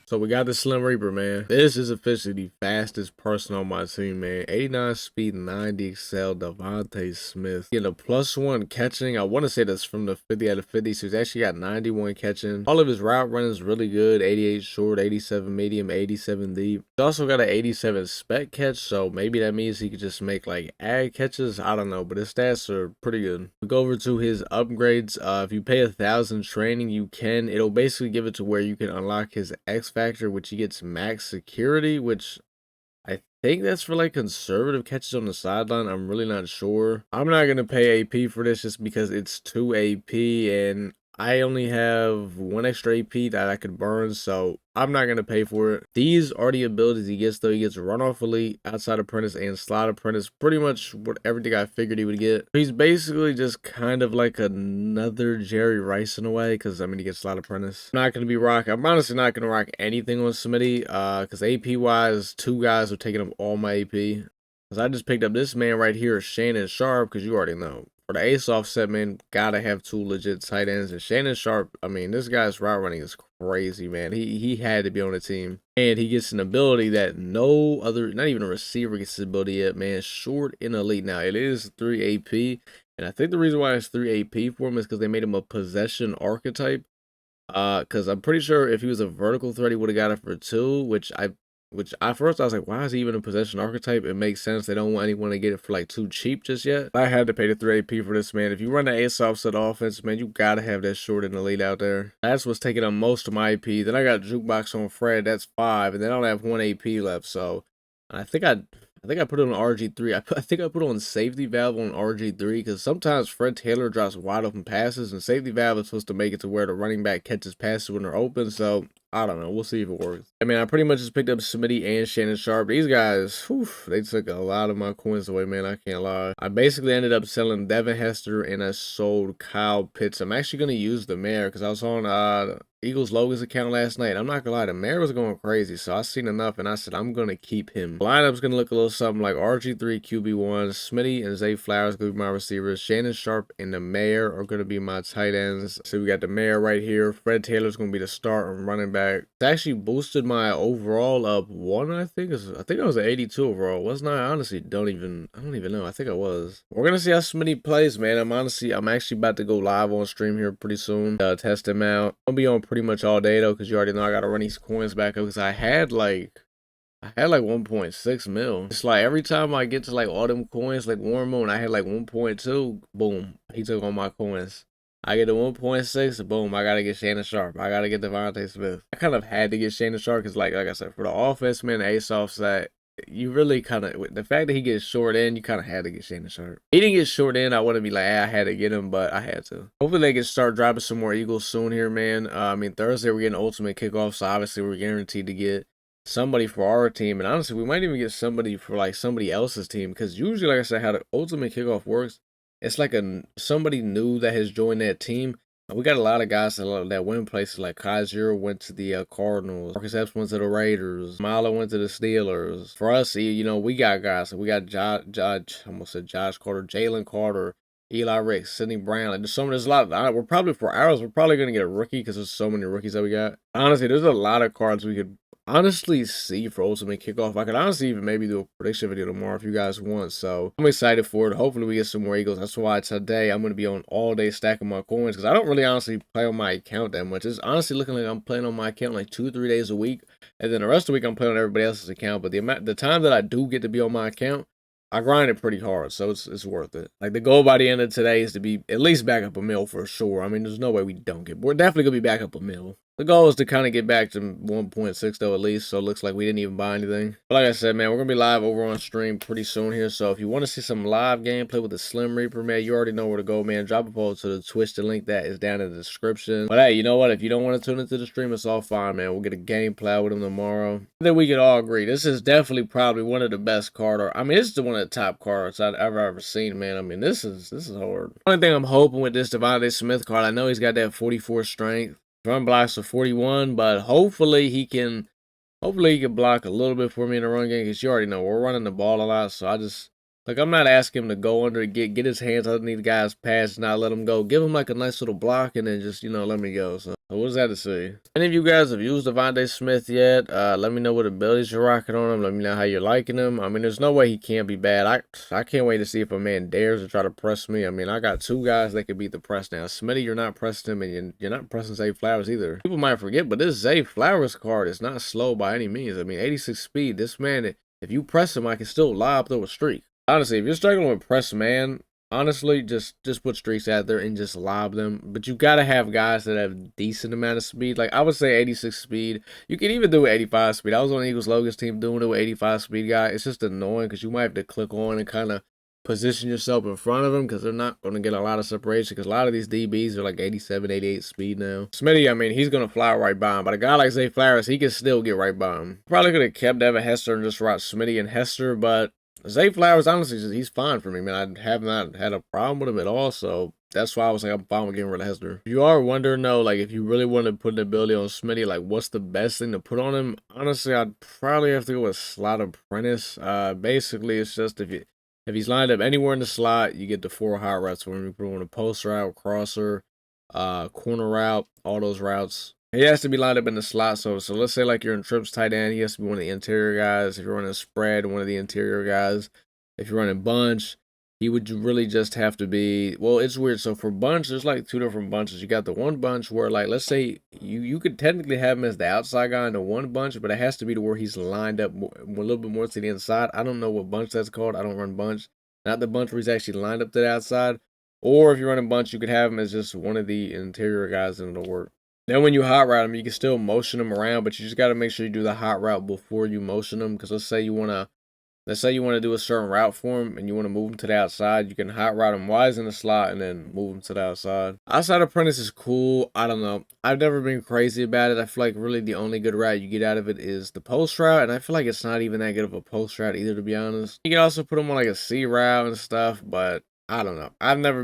So we got the Slim Reaper, man. This is officially the fastest person on my team, man. 89 speed, 90 excel, Devonta Smith. Getting a +1 catching. I want to say that's from the 50 out of 50. So he's actually got 91 catching. All of his route running is really good. 88 short, 87 medium, 87 deep. He's also got an 87 spec catch. So maybe that means he could just make like ag catches. I don't know, but his stats are pretty good. We go over to his upgrades. If you pay 1,000 training, you can. It'll basically give it to where you can unlock his X factor, which he gets max security, which I think that's for like conservative catches on the sideline. I'm really not sure. I'm not gonna pay AP for this just because it's 2 AP and I only have 1 extra AP that I could burn, so I'm not gonna pay for it. These are the abilities he gets though. He gets Runoff Elite, Outside Apprentice, and Slot Apprentice. Pretty much what everything I figured he would get. He's basically just kind of like another Jerry Rice in a way, because I mean he gets Slot Apprentice. I'm not gonna be rocking. I'm honestly not gonna rock anything on Smitty, because AP wise, 2 guys are taking up all my AP. Cause I just picked up this man right here, Shannon Sharpe, because you already know. For the ace offset, man, gotta have 2 legit tight ends. And Shannon Sharpe, I mean, this guy's route running is crazy, man. He had to be on the team. And he gets an ability that no other, not even a receiver gets this ability yet, man. Short and elite. Now, it is 3 AP. And I think the reason why it's 3 AP for him is because they made him a possession archetype. Because I'm pretty sure if he was a vertical threat, he would have got it for 2, which at first I was like, why is he even a possession archetype? It makes sense. They don't want anyone to get it for like too cheap just yet. I had to pay the 3 AP for this, man. If you run the ace offset offense, man, you gotta have that short and elite out there. That's what's taking up most of my AP. Then I got jukebox on Fred. That's 5, and then I don't have 1 AP left. So I think I put it on RG3. I think I put on safety valve on RG3 because sometimes Fred Taylor drops wide open passes, and safety valve is supposed to make it to where the running back catches passes when they're open. So I don't know. We'll see if it works. I mean, I pretty much just picked up Smitty and Shannon Sharpe. These guys, whew, they took a lot of my coins away, man. I can't lie. I basically ended up selling Devin Hester and I sold Kyle Pitts. I'm actually going to use the mayor because I was on Eagles Logan's account last night. I'm not gonna lie, the mayor was going crazy, so I seen enough and I said I'm gonna keep him. Lineup's gonna look a little something like RG3, QB1, Smitty and Zay Flowers gonna be my receivers. Shannon Sharpe and the mayor are gonna be my tight ends. So we got the mayor right here. Fred Taylor's gonna be the start and running back. It actually boosted my overall up 1, I think. I think I was at 82 overall. Wasn't I? Honestly, I don't even know. I think I was. We're gonna see how Smitty plays, man. I'm actually about to go live on stream here pretty soon. Test him out. I'll be on pretty much all day though, because you already know I gotta run these coins back up because I had like 1.6 mil. It's like every time I get to like all them coins, like Warm Moon, I had like 1.2. Boom, he took all my coins. I get to 1.6. Boom, I gotta get Shannon Sharpe. I gotta get Devonta Smith. I kind of had to get Shannon Sharpe because like I said, for the offense, man, the ace offside. You really kind of, the fact that he gets short end, you kind of had to get Shannon Sharpe. He didn't get short end. I wouldn't be like, I had to get him, but I had to. Hopefully they can start dropping some more Eagles soon here, man. I mean, Thursday we're getting ultimate kickoff, so obviously we're guaranteed to get somebody for our team. And honestly, we might even get somebody for like somebody else's team because usually, like I said, how the ultimate kickoff works, it's like somebody new that has joined that team. We got a lot of guys that went places like Kaiser went to the Cardinals, Marcus Epps went to the Raiders, Milo went to the Steelers. For us, you know, we got guys. We got Josh Carter, Jalen Carter, Eli Ricks, Sidney Brown. Like, there's a lot. We're probably gonna get a rookie because there's so many rookies that we got. Honestly, there's a lot of cards we could honestly see for ultimate kickoff. I could honestly even maybe do a prediction video tomorrow if you guys want. So I'm excited for it. Hopefully we get some more Eagles. That's why today I'm going to be on all day stacking my coins because I don't really honestly play on my account that much. It's honestly looking like I'm playing on my account like 2-3 days a week, and then the rest of the week I'm playing on everybody else's account. But the time that I do get to be on my account, I grind it pretty hard, so it's worth it. Like the goal by the end of today is to be at least back up a mil for sure. I mean, there's no way we don't get. We're definitely gonna be back up a mil. The goal is to kind of get back to 1.6 though at least, so it looks like we didn't even buy anything. But like I said, man, we're gonna be live over on stream pretty soon here. So if you want to see some live gameplay with the Slim Reaper, man, you already know where to go, man. Drop a poll to the Twitch. The link that is down in the description. But hey, you know what? If you don't want to tune into the stream, it's all fine, man. We'll get a gameplay with him tomorrow. I think we could all agree this is definitely probably one of the best cards. I mean, this is one of the top cards I've ever seen, man. I mean, this is hard. Only thing I'm hoping with this Devonta Smith card, I know he's got that 44 strength. Run blocks of 41, but hopefully he can block a little bit for me in the run game because you already know we're running the ball a lot. So Like, I'm not asking him to go under, get his hands underneath the guy's pass, not let him go. Give him like a nice little block and then just, let me go. So what does that to say? Any of you guys have used Devonta Smith yet? Let me know what abilities you're rocking on him. Let me know how you're liking him. I mean, there's no way he can't be bad. I can't wait to see if a man dares to try to press me. I mean, I got 2 guys that could beat the press now. Smitty, you're not pressing him, and you're not pressing Zay Flowers either. People might forget, but this Zay Flowers card is not slow by any means. I mean, 86 speed. This man, if you press him, I can still lob through a streak. Honestly, if you're struggling with press man, honestly, just put streaks out there and just lob them. But you gotta have guys that have decent amount of speed. Like, I would say 86 speed. You can even do 85 speed. I was on the Eagles Logan's team doing it with 85 speed guy. It's just annoying because you might have to click on and kind of position yourself in front of them because they're not going to get a lot of separation because a lot of these DBs are like 87, 88 speed now. Smitty, I mean, he's going to fly right by him. But a guy like Zay Flowers, he can still get right by him. Probably could have kept Devin Hester and just rocked Smitty and Hester, but Zay Flowers, honestly, he's fine for me, man. I have not had a problem with him at all, so that's why I was like, I'm fine with getting rid of Hester. If you are wondering, though, like, if you really want to put an ability on Smitty, like, what's the best thing to put on him? Honestly, I'd probably have to go with Slot Apprentice. Basically, it's just if he's lined up anywhere in the slot, you get the 4 hot routes for him. You put him on a post route, crosser, corner route, all those routes. He has to be lined up in the slot. So let's say like you're in trips tight end, he has to be one of the interior guys. If you're running a spread, one of the interior guys. If you're running bunch, he would really just have to be, well, it's weird. So for bunch, there's like 2 different bunches. You got the one bunch where, like, let's say you could technically have him as the outside guy in the one bunch, but it has to be to where he's lined up a little bit more to the inside. I don't know what bunch that's called. I don't run bunch. Not the bunch where he's actually lined up to the outside. Or if you're running bunch, you could have him as just one of the interior guys and it'll work. Then when you hot route him, you can still motion him around, but you just got to make sure you do the hot route before you motion him. Because let's say you want to do a certain route for him and you want to move him to the outside, you can hot route him wise in the slot and then move him to the outside. Outside Apprentice is cool. I don't know. I've never been crazy about it. I feel like really the only good route you get out of it is the post route, and I feel like it's not even that good of a post route either, to be honest. You can also put him on like a C route and stuff, but I don't know. I never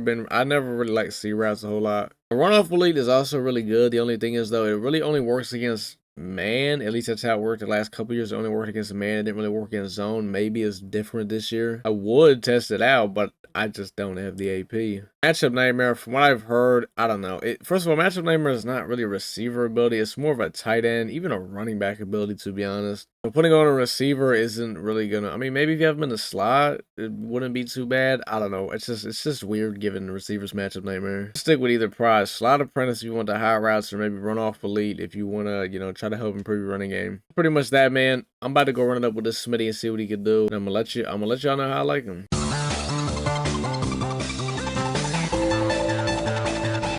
really liked C routes a whole lot. The runoff elite is also really good. The only thing is, though, it really only works against man. At least that's how it worked the last couple years. It only worked against man. It didn't really work against zone. Maybe it's different this year. I would test it out, but I just don't have the AP. Matchup Nightmare, from what I've heard, I don't know. First of all, Matchup Nightmare is not really a receiver ability. It's more of a tight end, even a running back ability, to be honest. So putting on a receiver isn't really gonna, I mean, maybe if you have him in the slot, it wouldn't be too bad. I don't know. It's just weird given the receivers Matchup Nightmare. Stick with either prize. Slot Apprentice if you want the high routes, or maybe run off elite if you want to, try to help improve your running game. Pretty much that, man. I'm about to go run it up with this Smitty and see what he can do. And I'm gonna let y'all know how I like him.